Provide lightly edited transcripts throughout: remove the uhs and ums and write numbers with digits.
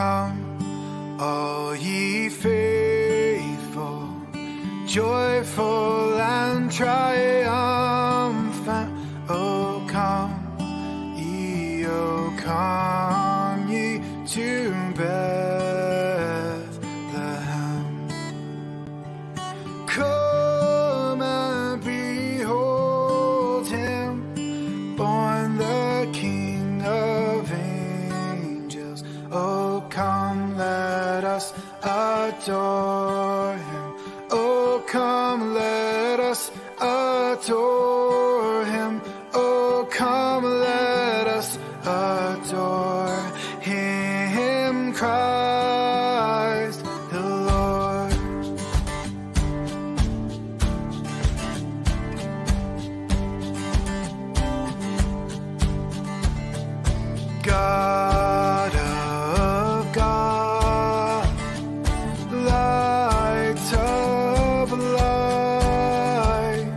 come, all ye faithful, joyful and triumphant. O come ye to Bethlehem. Come and behold him, born the King of angels. Oh, come, let us adore him. Oh, come, let us adore him. Oh, come, let us adore him, Christ the Lord. God of God, light of light,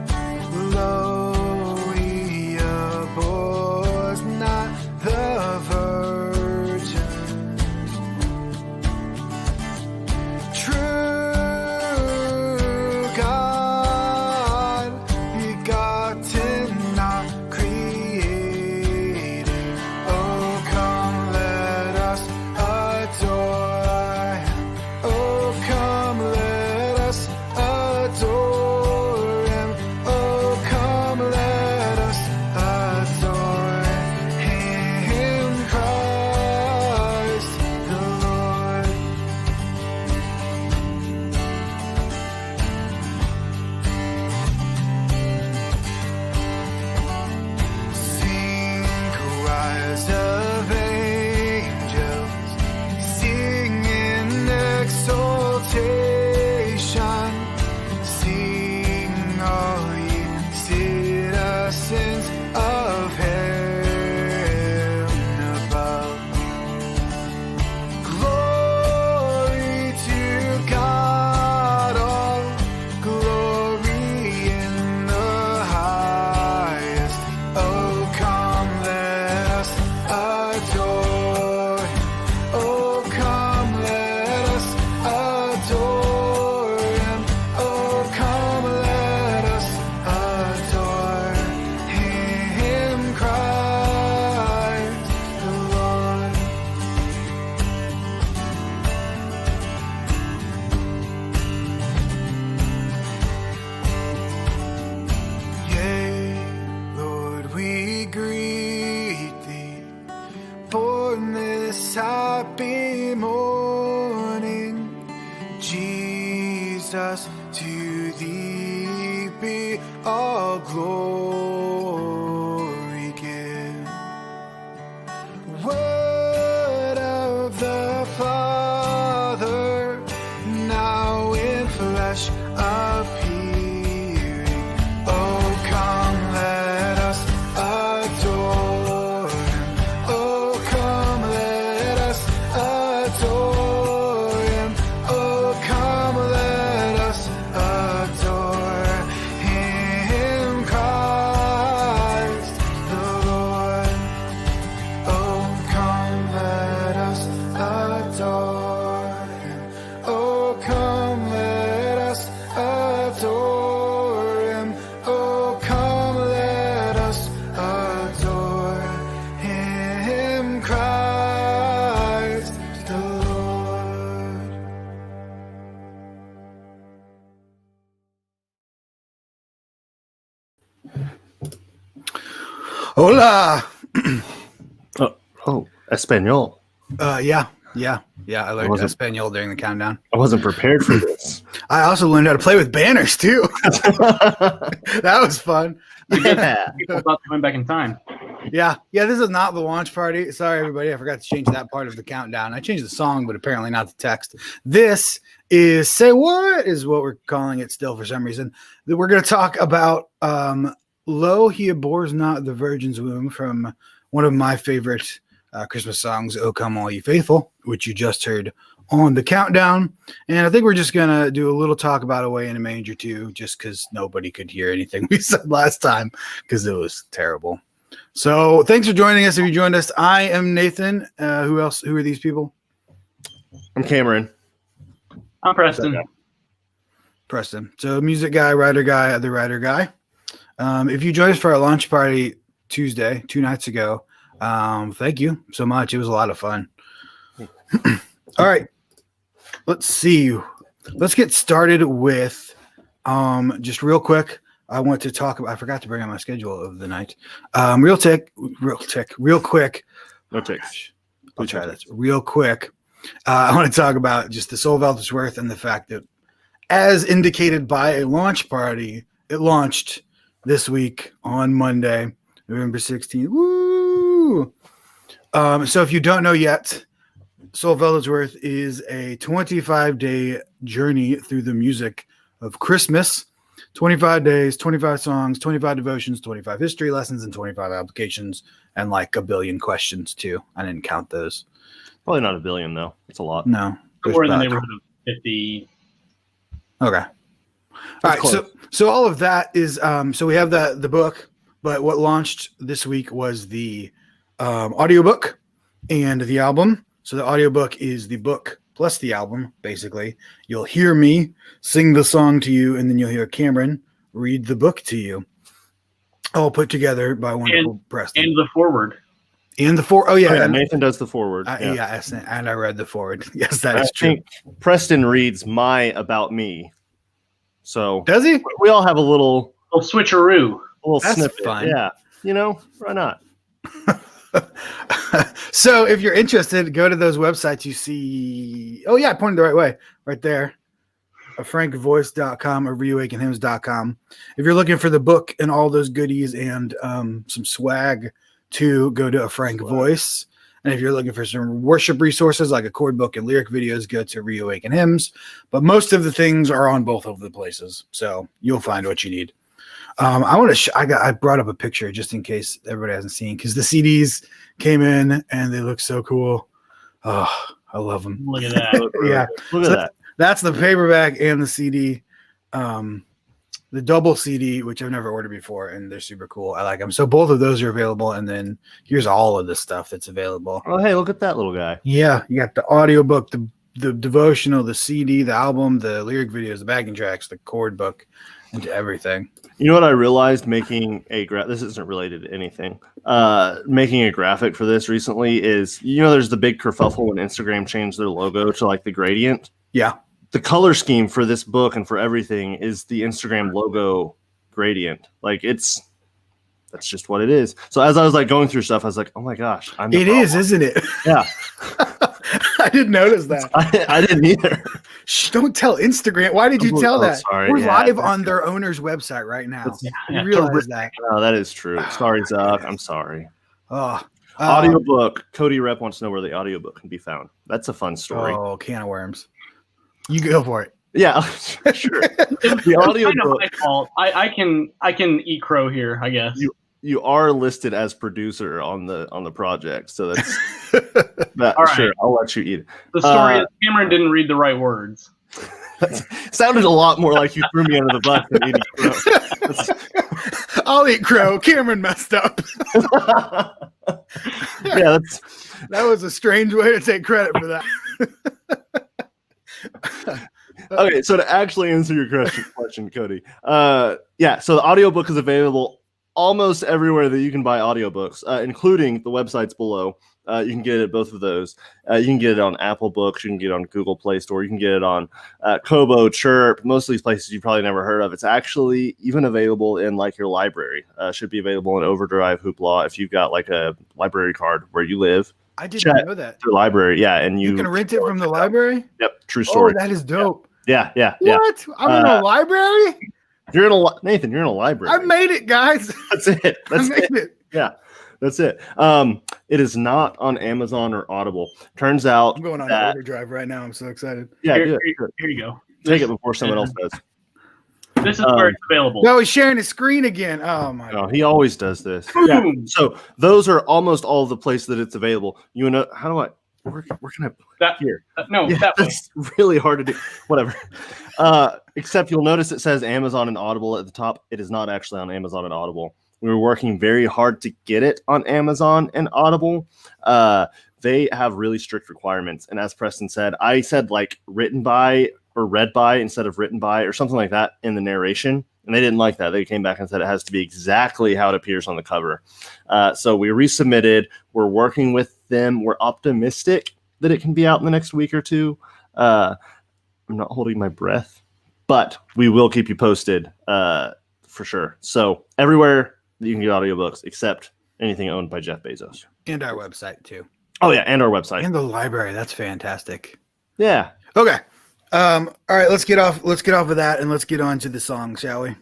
lo, he abhors not the virgin. True God, begotten, not created. Oh, come, let us adore him. Oh, come, let us adore him. Oh, come, let us adore him, Christ the Lord. Sing, choirs of angels, sing in exaltation. Sing, all ye citizens of heaven above. Glory to God, all glory in the highest. Oh, come, let us adore him. Oh, come, let us adore him. Oh, come, let us adore him, Christ the Lord. Yea, Lord, we greet thee, born this happy morning. Jesus, to thee be all glory give. Word of the Father, now in flesh appearing. Oh, come, let us adore him. Oh, come, let us adore him. Oh, come, let us adore him, Christ the Lord. Oh, come, let us adore him. Oh, come, let us adore him. Oh, come, let us adore him, Christ the Lord. Hola. Oh, Espanol. Yeah. I learned wasn't- Espanol during the countdown. I wasn't prepared for this. I also learned how to play with banners too. That was fun. Yeah. People thought they went back in time. Yeah. This is not the launch party. Sorry, everybody. I forgot to change that part of the countdown. I changed the song, but apparently not the text. This is Say What is what we're calling it still for some reason. We're going to talk about Lo, He Abhors Not the Virgin's Womb from one of my favorite Christmas songs, O Come All Ye Faithful, which you just heard on the countdown. And I think we're just going to do a little talk about Away in a Manger too, just because nobody could hear anything we said last time because it was terrible. So thanks for joining us. If you joined us, I am Nathan. Who else? Who are these people? I'm Cameron. I'm Preston. Preston. So music guy, writer guy, other writer guy. If you joined us for our launch party Tuesday, 2 nights ago, thank you so much. It was a lot of fun. All right. Let's see. Let's get started with just real quick. I want to talk about, I forgot to bring on my schedule of the night. Real quick. No ticks. I'll try this real quick. I want to talk about just the Soul of Ellsworth and the fact that, as indicated by a launch party, it launched this week on Monday, November 16th. Woo! So if you don't know yet, Soul of Ellsworth is a 25-day journey through the music of Christmas. 25 days, 25 songs, 25 devotions, 25 history lessons, and 25 applications, and like a billion questions too. I didn't count those. Probably not a billion though. It's a lot. No. Somewhere in the neighborhood of 50. Okay. All right. So all of that is so we have the book, but what launched this week was the audiobook and the album. So the audiobook is the book plus the album, basically. You'll hear me sing the song to you, and then you'll hear Cameron read the book to you. All put together by wonderful Preston. And the forward. And the forward. Oh, yeah. Nathan does the forward. Yes, and I read the forward. Yes, that is I true. think Preston reads my about me. So does he? We all have a little switcheroo. A little That's snippet. fun. Yeah. Why not? So if you're interested, go to those websites you see. Oh, yeah, I pointed the right way. Right there. frankvoice.com or reawakenhymns.com. If you're looking for the book and all those goodies and some swag, to go to a Frank Voice. And if you're looking for some worship resources like a chord book and lyric videos, go to Reawaken Hymns. But most of the things are on both of the places, so you'll find what you need. I want to. I brought up a picture just in case everybody hasn't seen, because the CDs came in and they look so cool. Oh, I love them. Look at that. Yeah, Look at that. That's the paperback and the CD. The double CD, which I've never ordered before, and they're super cool. I like them. So both of those are available, and then here's all of the stuff that's available. Oh, hey, look at that little guy. Yeah, you got the audiobook, the devotional, the CD, the album, the lyric videos, the backing tracks, the chord book, and everything. You know what I realized making this isn't related to anything. Making a graphic for this recently is, there's the big kerfuffle when Instagram changed their logo to like the gradient. Yeah. The color scheme for this book and for everything is the Instagram logo gradient. Like that's just what it is. So as I was like going through stuff, I was like, oh my gosh. It is, isn't it? Yeah. I didn't notice that. I didn't either. Shh, don't tell Instagram. Why did you tell that? Sorry. We're live on their owner's website right now. You realize that. Oh, that is true. Sorry, Zuck. I'm sorry. Oh, audiobook. Cody Rep wants to know where the audiobook can be found. That's a fun story. Oh, can of worms. You go for it. Yeah, sure. The audiobook. My fault. I can eat crow here, I guess. You are listed as producer on the project, so that's that. All right. Sure, I'll let you eat it. The story is Cameron didn't read the right words. Sounded a lot more like you threw me under the bus than eating crow. I'll eat crow. Cameron messed up. Yeah, that was a strange way to take credit for that. Okay, so to actually answer your question, Cody, so the audiobook is available almost everywhere that you can buy audiobooks, including the websites below. You can get it at both of those. You can get it on Apple Books, you can get it on Google Play Store, you can get it on Kobo, Chirp, most of these places you've probably never heard of. It's actually even available in like your library. Should be available in Overdrive, Hoopla, if you've got like a library card where you live. I didn't know that. The library, yeah, and you can rent it from the library. Yep, true story. Oh, that is dope. Yeah. What? I'm in a library. Nathan. You're in a library. I made it, guys. That's it. I made it. Yeah, that's it. It is not on Amazon or Audible. Turns out I'm going on Overdrive right now. I'm so excited. Yeah, here you go. Take it before someone else does. This is where it's available. No, he's sharing his screen again. Oh my God. He always does this. Boom. Yeah. So those are almost all the places that it's available. You know, how do I? Where can I put that here? No, yeah, that way. That's really hard to do. Whatever. Except you'll notice it says Amazon and Audible at the top. It is not actually on Amazon and Audible. We were working very hard to get it on Amazon and Audible. They have really strict requirements. And as Preston said, I said like written by or read by instead of written by or something like that in the narration. And they didn't like that. They came back and said it has to be exactly how it appears on the cover. So we resubmitted. We're working with them. We're optimistic that it can be out in the next week or two. I'm not holding my breath, but we will keep you posted for sure. So everywhere that you can get audiobooks except anything owned by Jeff Bezos. And our website too. Oh yeah, and our website. And the library. That's fantastic. Yeah. Okay. All right, let's get off of that and let's get on to the song, shall we?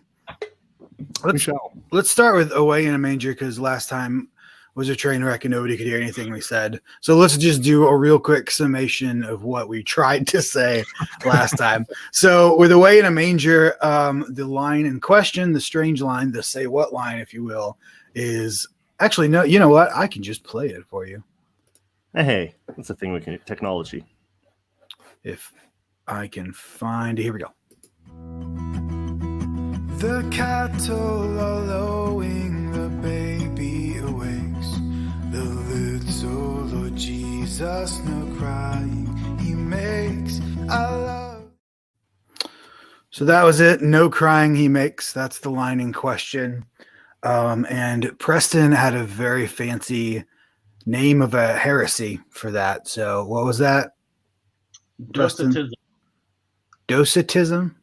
Let's start with Away in a Manger, because last time was a train wreck and nobody could hear anything we said. So let's just do a real quick summation of what we tried to say last time. So with Away in a Manger, the line in question, the strange line, the say what line, if you will, is actually, no, you know what? I can just play it for you. Hey, that's a thing we can, technology. If I can find, here we go. The cattle are lowing, the baby awakes. The little Lord Jesus, no crying he makes. I love. So that was it. No crying he makes. That's the line in question. And Preston had a very fancy name of a heresy for that. So what was that? Docetism. Docetism?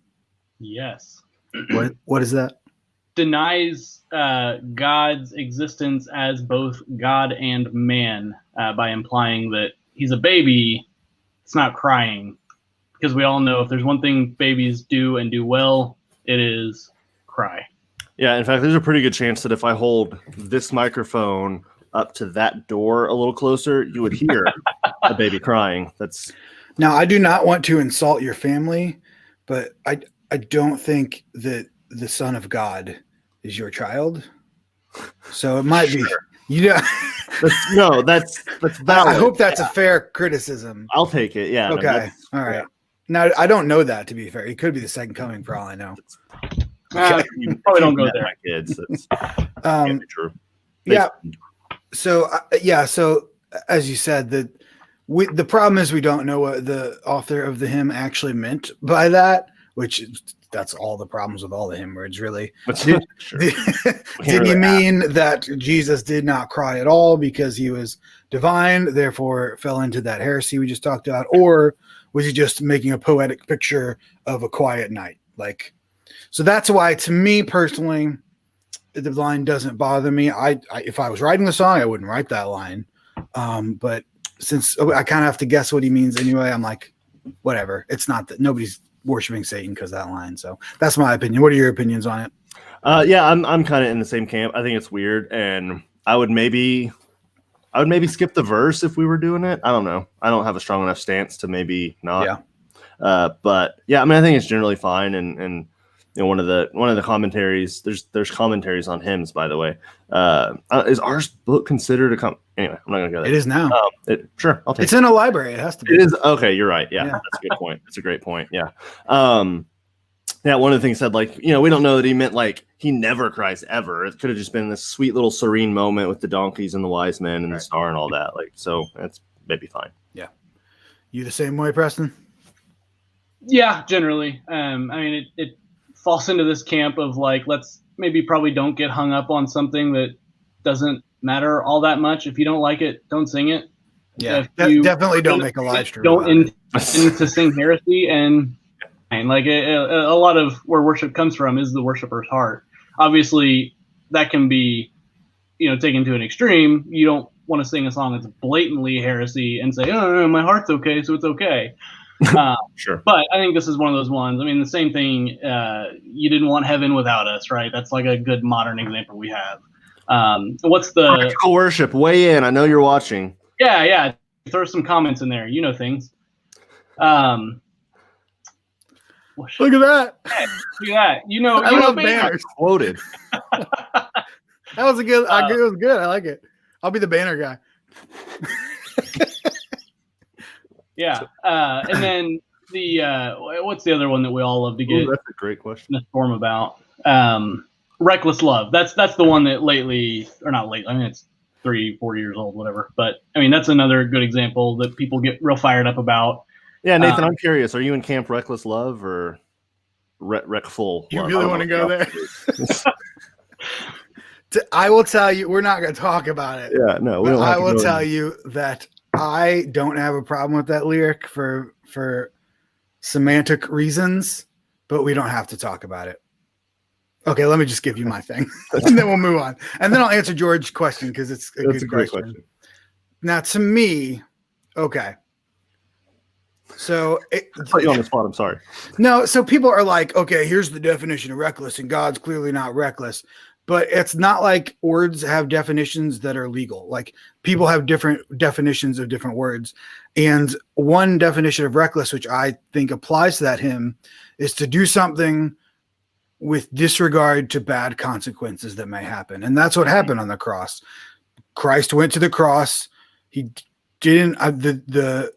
Yes. What is that? Denies God's existence as both God and man by implying that he's a baby. It's not crying, because we all know if there's one thing babies do and do well, it is cry. Yeah, in fact, there's a pretty good chance that if I hold this microphone up to that door a little closer, you would hear a baby crying. That's now, I do not want to insult your family, but I don't think that the Son of God is your child. So it might be, you know. That's valid. I hope that's a fair criticism. I'll take it. Yeah. Okay. All right. Now, I don't know that, to be fair. It could be the second coming for all I know. You probably don't go there. My kids. That's true. Yeah. So, So as you said, the problem is we don't know what the author of the hymn actually meant by that, which that's all the problems with all the hymn words, really. Did he mean that Jesus did not cry at all because he was divine, therefore fell into that heresy we just talked about? Or was he just making a poetic picture of a quiet night? Like, so that's why, to me personally, the line doesn't bother me. If I was writing the song, I wouldn't write that line. But since I kind of have to guess what he means anyway, I'm like, whatever. It's not that nobody's worshiping Satan because that line. So that's my opinion. What are your opinions on it? Yeah, I'm kind of in the same camp. I think it's weird, and I would maybe skip the verse if we were doing it. I don't know. I don't have a strong enough stance to maybe not. Yeah. But yeah, I mean, I think it's generally fine, and you know, one of the commentaries. There's commentaries on hymns, by the way. Is our book considered a Anyway, I'm not gonna go there. It is now. Sure, I'll take it. It's in a library. It has to be. It is okay. You're right. Yeah, that's a good point. That's a great point. Yeah. Yeah. One of the things said, like, you know, we don't know that he meant like he never cries ever. It could have just been this sweet little serene moment with the donkeys and the wise men and the star and all that. Like, so that's maybe fine. Yeah. You the same way, Preston? Yeah, generally. I mean, it falls into this camp of like, let's probably don't get hung up on something that doesn't matter all that much. If you don't like it, don't sing it. Yeah, definitely don't make a live stream. Don't intend to sing heresy, and like a lot of where worship comes from is the worshiper's heart. Obviously, that can be, you know, taken to an extreme. You don't want to sing a song that's blatantly heresy and say, "Oh, no, my heart's okay, so it's okay." Sure. But I think this is one of those ones. I mean, the same thing. You didn't want heaven without us, right? That's like a good modern example we have. What's the practical worship? Weigh in. I know you're watching. Yeah. Throw some comments in there. You know things. Look at that. Hey, look at that. You know, I love banners. Quoted. That was a good. It was good. I like it. I'll be the banner guy. Yeah. And then the what's the other one that we all love to get? That's a great question. In a storm about. Reckless Love. That's the one that lately, or not late. I mean, it's 3-4 years old, whatever. But I mean, that's another good example that people get real fired up about. Yeah, Nathan, I'm curious. Are you in camp Reckless Love or Wreckful? You Love? really want to go there? I will tell you, we're not going to talk about it. Yeah, no. We don't I have to will go tell in. you that I don't have a problem with that lyric for semantic reasons, but we don't have to talk about it. Okay, let me just give you my thing, and then we'll move on. And then I'll answer George's question because it's a That's good a great question. question. Now, to me, okay. So I put you on the spot. I'm sorry. no, so people are like, okay, here's the definition of reckless, and God's clearly not reckless. But it's not like words have definitions that are legal. Like people have different definitions of different words. And one definition of reckless, which I think applies to that hymn, is to do something with disregard to bad consequences that may happen. And that's what happened on the cross. Christ went to the cross. He didn't, the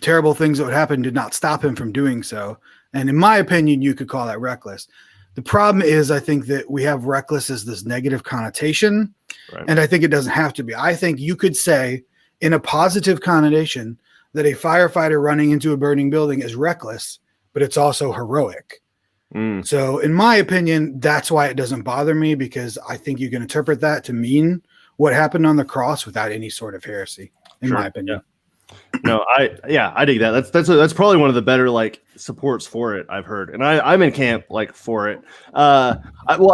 terrible things that would happen did not stop him from doing so. And in my opinion, you could call that reckless. The problem is, I think that we have reckless as this negative connotation, Right. and I think it doesn't have to be. I think you could say in a positive connotation that a firefighter running into a burning building is reckless, but it's also heroic. Mm. So in my opinion, that's why it doesn't bother me, because I think you can interpret that to mean what happened on the cross without any sort of heresy, in Sure. my opinion. No, I dig that. That's probably one of the better like supports for it I've heard, and I'm in camp like for it. I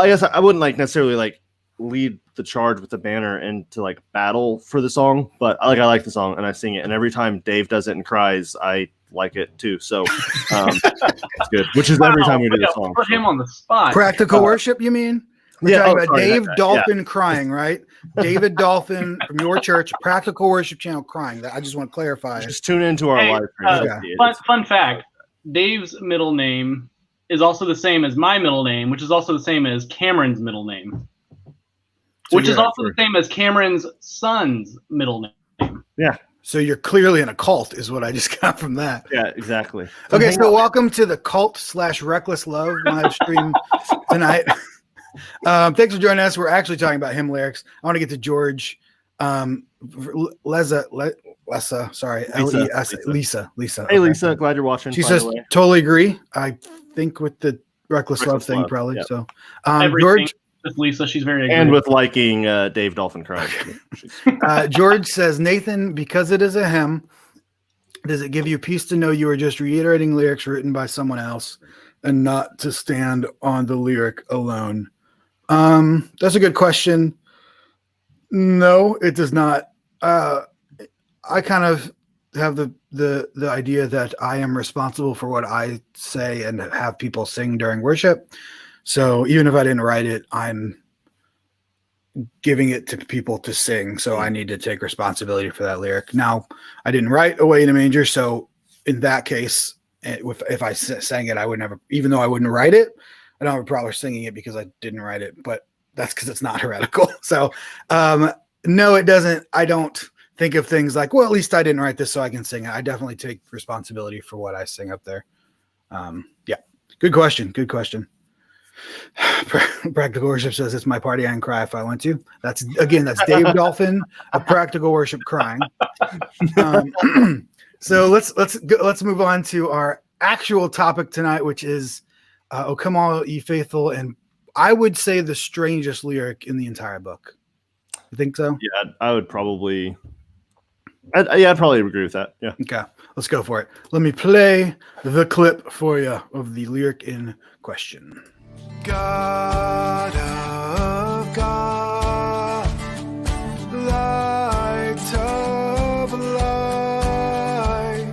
guess I wouldn't like necessarily like lead the charge with the banner and to like battle for the song, but I like the song and I sing it, and every time Dave does it and cries, I like it too. So it's good. Which is every time we do the song. Put him on the spot. Practical worship, you mean? We're Yeah, talking oh, about sorry, Dave that guy, Dolphin crying, right? David Dolphin from your church, Practical Worship Channel crying. I just want to clarify. Just tune into our Hey, live stream. Okay. Fun fact: Dave's middle name is also the same as my middle name, which is also the same as Cameron's middle name, So which is you're- also the same as Cameron's son's middle name. Yeah, So you're clearly in a cult, is what I just got from that. yeah, exactly. Okay, so welcome to the Cult/Reckless Love live stream tonight. Thanks for joining us. We're actually talking about hymn lyrics. I want to get to George. Lisa. Sorry, Lisa. Hey, Lisa, glad you're watching. She by says the way. totally agree. I think with the reckless love thing, Love, probably. yep. So, Everything George. with Lisa, she's very And agreeable. with liking Dave Dolphin crying. George says, Nathan, because it is a hymn, does it give you peace to know you are just reiterating lyrics written by someone else and not to stand on the lyric alone? That's a good question. No, it does not. I kind of have the idea that I am responsible for what I say and have people sing during worship. So even if I didn't write it, I'm giving it to people to sing. So I need to take responsibility for that lyric. Now, I didn't write Away in a Manger. So in that case, if I sang it, I would never, even though I wouldn't write it, I don't have a problem singing it because I didn't write it, but that's because it's not heretical. So no, it doesn't. I don't think of things like, well, at least I didn't write this so I can sing it. I definitely take responsibility for what I sing up there. Yeah. Good question. Good question. Practical Worship says it's my party. I can cry if I want to. That's Dave Dolphin of Practical Worship crying. So let's move on to our actual topic tonight, which is "Oh Come All Ye Faithful," and I would say the strangest lyric in the entire book. You think so? Yeah, I would probably. I'd probably agree with that. Yeah. Okay, let's go for it. Let me play the clip for you of the lyric in question. God of God, light of light,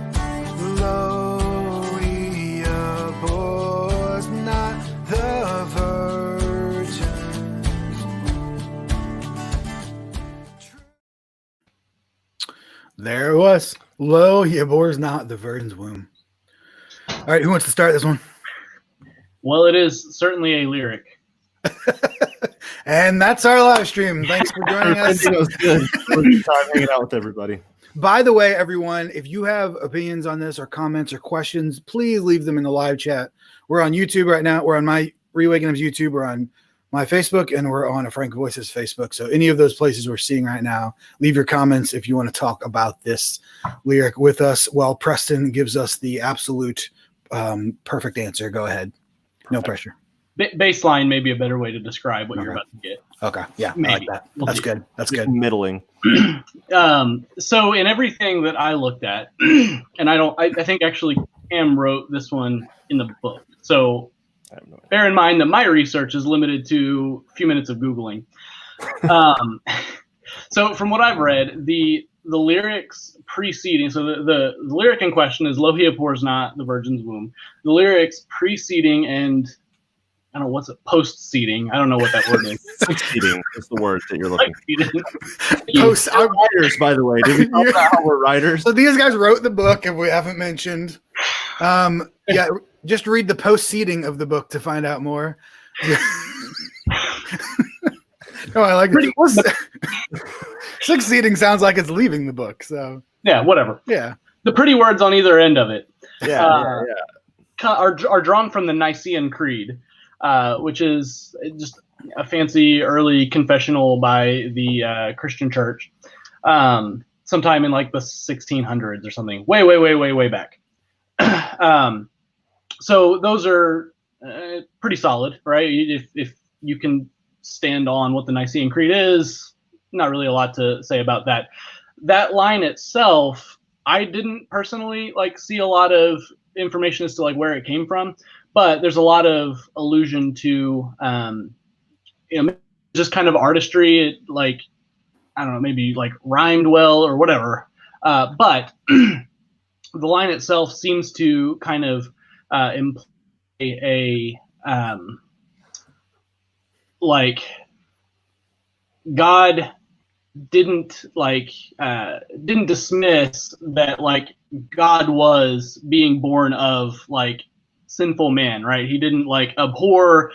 lo, he abhors not the virgin. There it was. Lo, he abhors not the virgin's womb. All right, who wants to start this one? Well, it is certainly a lyric. And that's our live stream. Thanks for joining us. It was good. It was a good time hanging out with everybody. By the way, everyone, if you have opinions on this or comments or questions, please leave them in the live chat. We're on YouTube right now. We're on my Reawakening's YouTube. We're on my Facebook, and we're on a Frank Voices Facebook. So any of those places we're seeing right now, leave your comments if you want to talk about this lyric with us while Preston gives us the absolute perfect answer. Go ahead. No pressure. Baseline may be a better way to describe what you're about to get. Okay. Yeah, Maybe. I like that. That's good. That's good. Middling. So in everything that I looked at, and I think actually Cam wrote this one in the book. So I have no idea. bear in mind that my research is limited to a few minutes of Googling. So from what I've read, the lyrics preceding, so the lyric in question is "Lo, he abhors not the virgin's womb." The lyrics preceding and I don't know what's it, post-seeding. I don't know what that word is. Succeeding is the word that you're looking Post- for. Writers, by the way. Did we talk about how we're writers? So these guys wrote the book, if we haven't mentioned. Yeah, just read the post-seeding of the book to find out more. Oh, I like it. Well, succeeding sounds like it's leaving the book. So Yeah, whatever. yeah. The pretty words on either end of it Yeah. are drawn from the Nicene Creed, which is just a fancy early confessional by the Christian Church, sometime in like the 1600s or something, way back. So those are pretty solid, right? If you can stand on what the Nicene Creed is, not really a lot to say about that. That line itself, I didn't personally see a lot of information as to where it came from, but there's a lot of allusion to just kind of artistry. It I don't know, maybe rhymed well or whatever. But the line itself seems to kind of imply God didn't dismiss that God was being born of sinful man, right? He didn't abhor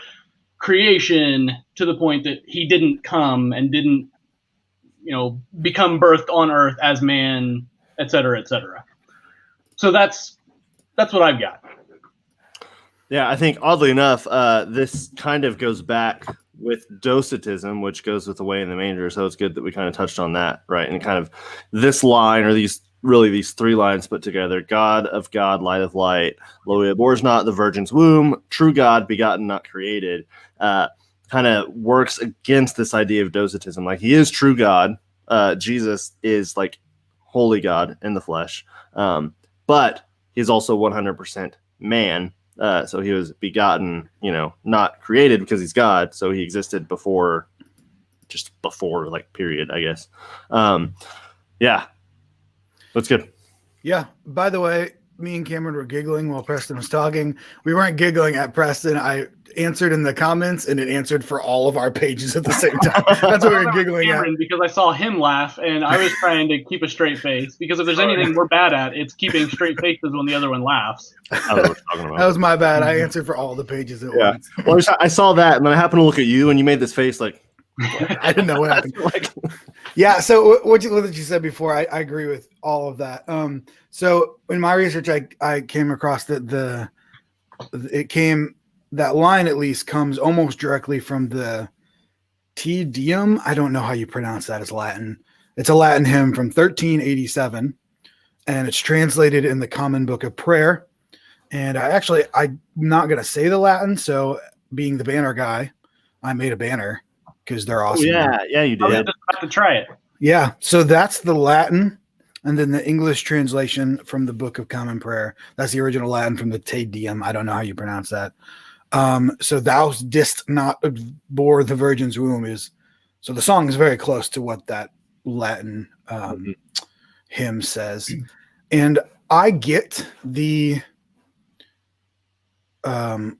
creation to the point that he didn't come and didn't become birthed on earth as man, etc., etc. So that's what I've got. Yeah, I think oddly enough, this kind of goes back with docetism, which goes with the way in the manger. So it's good that we kind of touched on that, right? And kind of this line, or these three lines put together: God of God, light of light, lo, he abhors not the virgin's womb, true God, begotten, not created, kind of works against this idea of docetism. He is true God. Jesus is holy God in the flesh, but he's also 100% man. So he was begotten, not created, because he's God. So he existed before, period, I guess. Yeah, that's good. Yeah. By the way, me and Cameron were giggling while Preston was talking. We weren't giggling at Preston. I answered in the comments, and it answered for all of our pages at the same time. That's what we were giggling at. Because I saw him laugh, and I was trying to keep a straight face. Because if there's anything we're bad at, it's keeping straight faces when the other one laughs. I don't know what you're talking about. That was my bad. I answered for all the pages at once. Well, I saw that, and then I happened to look at you, and you made this face I didn't know what happened. Yeah. So what you said before, I agree with all of that. So in my research, I came across that that line at least comes almost directly from the Te Deum. I don't know how you pronounce that as Latin. It's a Latin hymn from 1387, and it's translated in the Common Book of Prayer. And I'm not going to say the Latin. So being the banner guy, I made a banner because they're awesome. Yeah, you did. I was just about to try it. Yeah. So that's the Latin. And then the English translation from the Book of Common Prayer. That's the original Latin from the Te Deum. I don't know how you pronounce that. So thou didst not abhor the virgin's womb is. So the song is very close to what that Latin hymn says. And I get the, I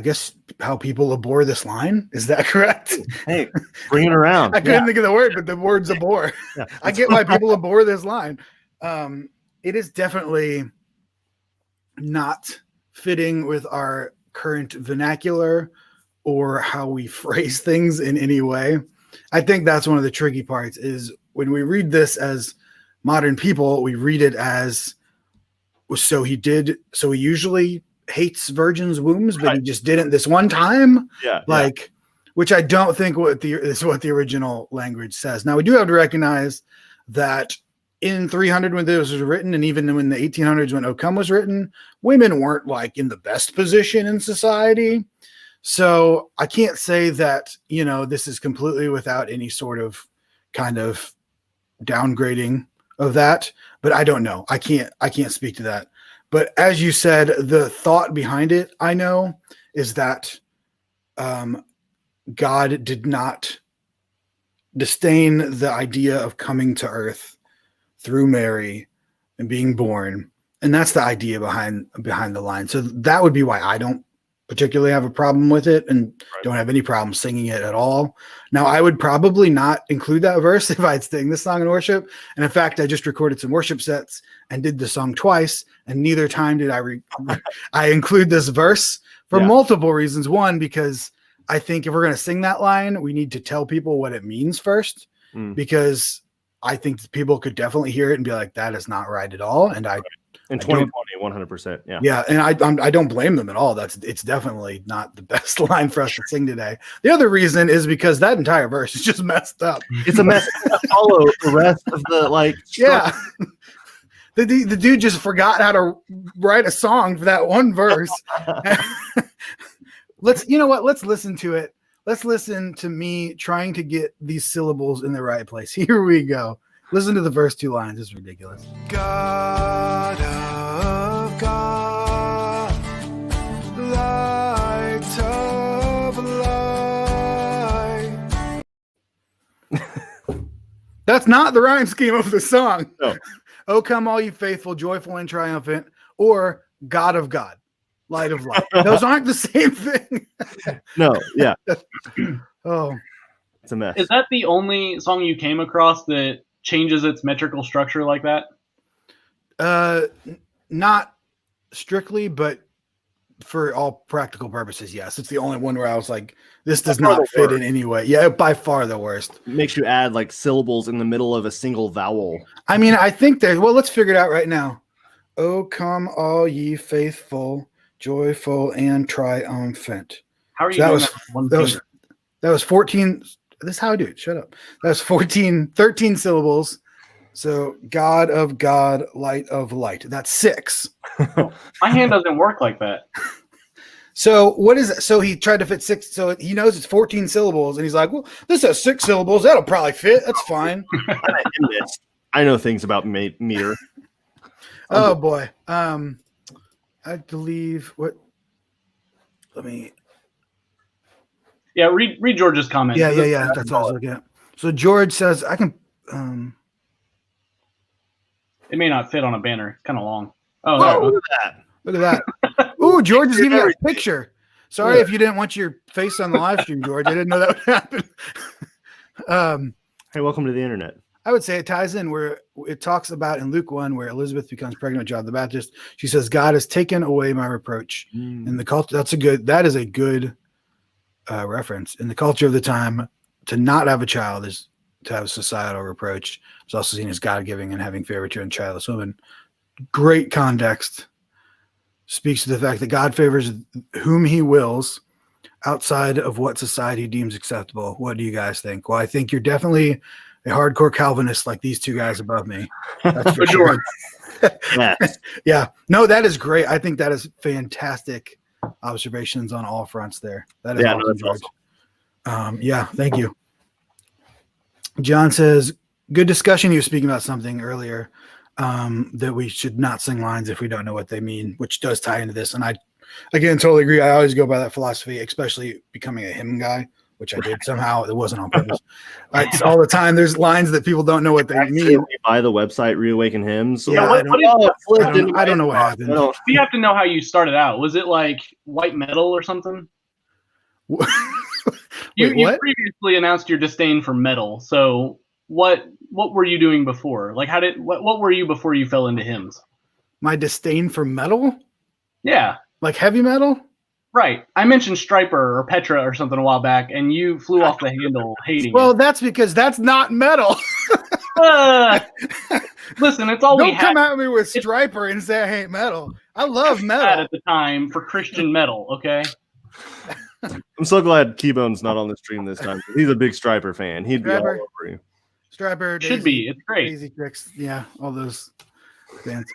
guess, how people abhor this line. Is that correct? Hey, bring it around. I couldn't think of the word, but the word's abhor. Yeah. I get why people abhor this line. It is definitely not fitting with our current vernacular or how we phrase things in any way. I think that's one of the tricky parts is when we read this as modern people, we read it as, so he usually hates virgins' wombs, but he just didn't this one time. Yeah. Like, which I don't think is what the original language says. Now we do have to recognize that in 300 when this was written, and even in the 1800s when O Come was written, women weren't like in the best position in society. So I can't say that, this is completely without any sort of kind of downgrading of that, but I don't know. I can't speak to that. But as you said, the thought behind it, I know, is that God did not disdain the idea of coming to earth through Mary and being born. And that's the idea behind the line. So that would be why I don't particularly have a problem with it and don't have any problem singing it at all. Now, I would probably not include that verse if I'd sing this song in worship. And in fact, I just recorded some worship sets and did the song twice. And neither time did I include this verse for multiple reasons. One, because I think if we're going to sing that line, we need to tell people what it means first, because I think people could definitely hear it and be like, that is not right at all. And in 2020, 100%. Yeah. Yeah. And I don't blame them at all. It's definitely not the best line for us to sing today. The other reason is because that entire verse is just messed up. It's a mess to follow the rest of the yeah. The dude just forgot how to write a song for that one verse. Let's listen to it. Let's listen to me trying to get these syllables in the right place. Here we go. Listen to the first two lines. It's ridiculous. God of God, light of light. That's not the rhyme scheme of the song. No. Oh, come all you faithful, joyful and triumphant, or God of God, light of light. Those aren't the same thing. No, yeah. Oh. It's a mess. Is that the only song you came across that changes its metrical structure like that? Not strictly, but for all practical purposes, yes. It's the only one where I was like, this does not fit in any way. Yeah, by far the worst. It makes you add like syllables in the middle of a single vowel. I mean, I think let's figure it out right now. Oh, come all ye faithful, joyful and triumphant. How are you doing that? That was 14. This is how I do it. Shut up. That's 13 syllables. So God of God, light of light. That's 6. My hand doesn't work like that. So what is it? So he tried to fit 6. So he knows it's 14 syllables. And he's like, well, this has 6 syllables. That'll probably fit. That's fine. I know things about meter. Oh, boy. I believe let me. Yeah, read George's comment. Yeah. That's what I was looking at. So George says, I can. It may not fit on a banner. It's kind of long. Oh, look at that. Ooh, George is even got a picture. Sorry if you didn't want your face on the live stream, George. I didn't know that would happen. Hey, welcome to the internet. I would say it ties in where it talks about in Luke 1, where Elizabeth becomes pregnant with John the Baptist. She says, God has taken away my reproach. In the culture, that is a good reference. In the culture of the time, to not have a child is to have a societal reproach. It's also seen as God-giving and having favor to childless women. Great context. Speaks to the fact that God favors whom he wills outside of what society deems acceptable. What do you guys think? Well, I think you're definitely a hardcore Calvinist like these two guys above me. That's for sure. Yes. Yeah. No, that is great. I think that is fantastic observations on all fronts there. That is awesome, George. Awesome. Yeah, thank you. John says, good discussion. He was speaking about something earlier, that we should not sing lines if we don't know what they mean, which does tie into this. And I, again, totally agree. I always go by that philosophy, especially becoming a hymn guy, which I did somehow. It wasn't on purpose. It's all the time. There's lines that people don't know what they mean. By the website, Reawaken Hymns. Yeah, I don't know what happened. You have to know how you started out. Was it like white metal or something? You previously announced your disdain for metal. So what were you doing before? Like, what were you before you fell into hymns? My disdain for metal? Yeah. Like heavy metal? Right. I mentioned Striper or Petra or something a while back, and you flew off the handle hating Well, it. that's because that's not metal. Listen, it's all we Don't had come at me with Striper and say I hate metal. I love metal. at the time for Christian metal. Okay. I'm so glad Keybone's not on the stream this time. He's a big Striper fan. He'd be all Striper. over you. Striper Should be. It's great. Daisy Tricks. Yeah, all those bands.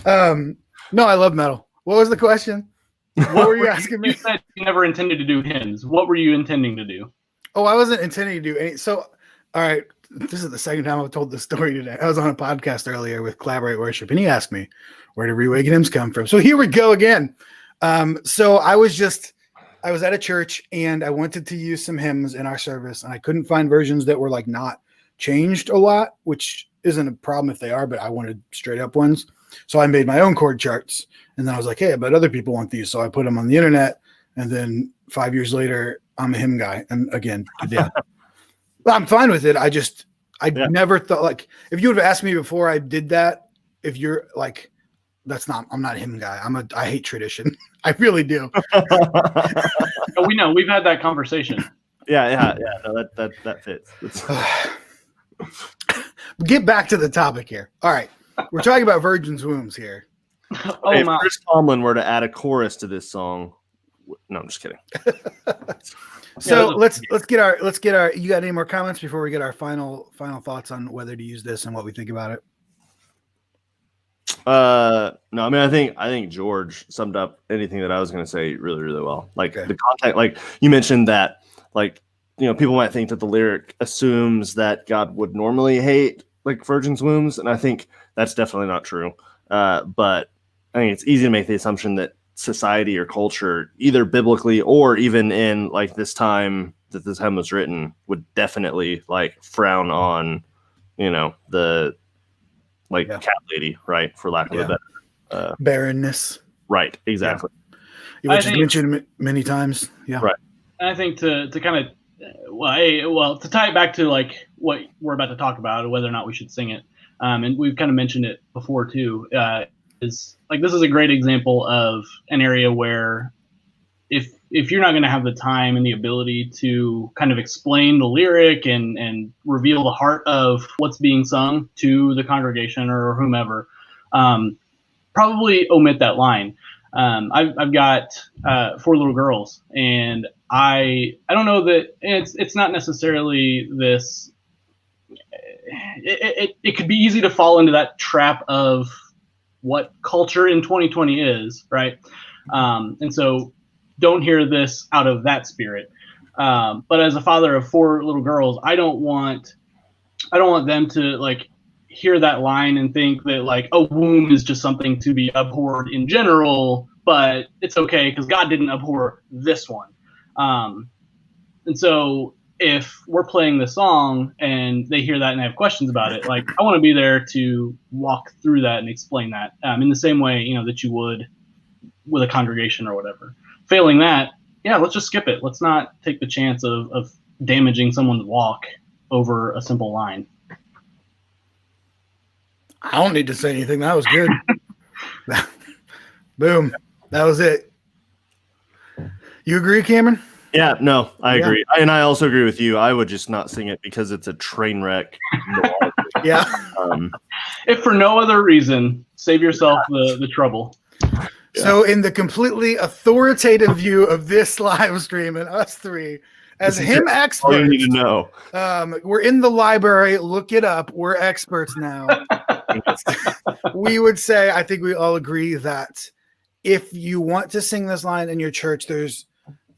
No, I love metal. What was the question? What were you asking me? You said you never intended to do hymns. What were you intending to do? Oh, I wasn't intending to do any. So, all right, this is the second time I've told this story today. I was on a podcast earlier with Collaborate Worship, and he asked me, where did Reawaken Hymns come from? So here we go again. So I was at a church, and I wanted to use some hymns in our service, and I couldn't find versions that were like not changed a lot, which isn't a problem if they are, but I wanted straight up ones. So I made my own chord charts, and then I was like, hey, but other people want these. So I put them on the internet, and then 5 years later, I'm a hymn guy. And again, yeah, I'm fine with it. I never thought, like, if you would have asked me before I did that, if you're like, I'm not a hymn guy. I hate tradition. I really do. We know, we've had that conversation. Yeah. No, that fits. Get back to the topic here. All right. We're talking about virgin's wombs here. If Chris Tomlin were to add a chorus to this song, no, I'm just kidding. So let's get our. You got any more comments before we get our final thoughts on whether to use this and what we think about it? No, I mean, I think George summed up anything that I was going to say really, really well. Like the context, like you mentioned that, like, you know, people might think that the lyric assumes that God would normally hate like virgin's wombs, and I think that's definitely not true. But I think it's easy to make the assumption that society or culture, either biblically or even in like this time that this hymn was written, would definitely like frown on, you know, the like cat lady, right? For lack of a better barrenness. Right, exactly. Yeah. Which is mentioned many times. Yeah. Right. And I think to kind of to tie it back to like what we're about to talk about, whether or not we should sing it, and we've kind of mentioned it before too, is like this is a great example of an area where if you're not going to have the time and the ability to kind of explain the lyric and reveal the heart of what's being sung to the congregation or whomever, probably omit that line. I've got 4 little girls, and I don't know that it's not necessarily this. It could be easy to fall into that trap of what culture in 2020 is, right? And so don't hear this out of that spirit. But as a father of 4 little girls, I don't want them to like hear that line and think that like a womb is just something to be abhorred in general, but it's okay because God didn't abhor this one. And so if we're playing the song and they hear that and have questions about it, like I want to be there to walk through that and explain that in the same way, you know, that you would with a congregation or whatever. Failing that, yeah, let's just skip it. Let's not take the chance of damaging someone's walk over a simple line. I don't need to say anything. That was good. Boom. That was it. You agree, Cameron? Yeah, no, I agree. And I also agree with you. I would just not sing it because it's a train wreck. Yeah. If for no other reason, save yourself the trouble. Yeah. So in the completely authoritative view of this live stream and us 3, as hymn experts, all you need to know. We're in the library. Look it up. We're experts now. We would say, I think we all agree that if you want to sing this line in your church,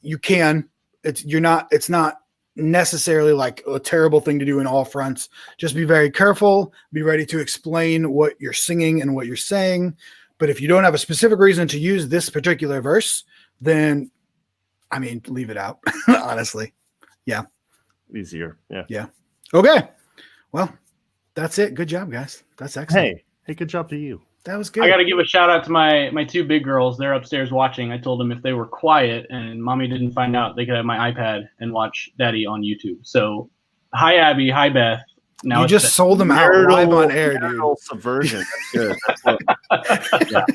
you can. It's not necessarily like a terrible thing to do in all fronts. Just be very careful. Be ready to explain what you're singing and what you're saying. But if you don't have a specific reason to use this particular verse, then, I mean, leave it out, honestly. Yeah. Easier. Yeah. Yeah. Okay. Well, that's it. Good job, guys. That's excellent. Hey, good job to you. That was good. I got to give a shout out to my 2 big girls. They're upstairs watching. I told them if they were quiet and mommy didn't find out, they could have my iPad and watch daddy on YouTube. So hi, Abby. Hi, Beth. Now you just sold them out live on air, dude. Subversion. That's good.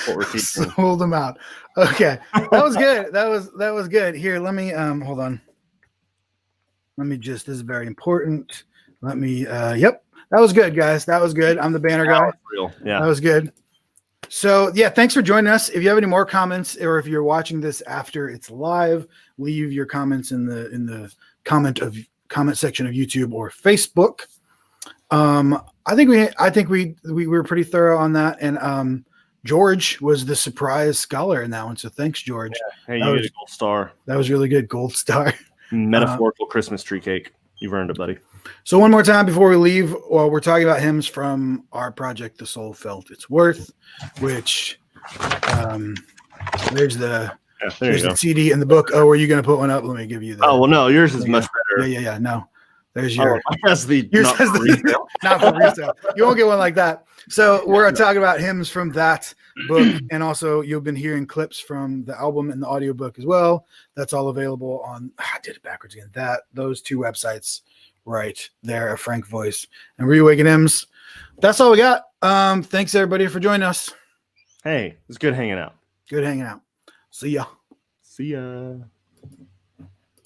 What we're teaching. Sold them out. Okay, that was good. That was good. Here, let me hold on. Let me just, this is very important. Let me, yep, that was good, guys. That was good. I'm the banner guy. Real. Yeah. That was good. So yeah, thanks for joining us. If you have any more comments, or if you're watching this after it's live, leave your comments in the comment section of YouTube or Facebook. I think we were pretty thorough on that, and George was the surprise scholar in that one. So thanks, George. Yeah. Hey, you get a gold star. That was really good. Gold star. Metaphorical Christmas tree cake. You've earned it, buddy. So one more time before we leave, well, we're talking about hymns from our project, The Soul Felt Its Worth, which there's the CD and the book. Oh, are you going to put one up? Let me give you that. Oh, well, no, yours is much better. Yeah. No, there's your. Yours not for resale. Not for resale. You won't get one like that. So we're talking about hymns from that book, and also you've been hearing clips from the album and the audiobook as well. That's all available on. I did it backwards again. Those two websites right there, a Frank Voice and Reawaken Hymns. That's all we got. Thanks everybody for joining us. Hey, it's good hanging out. Good hanging out. See ya. See ya.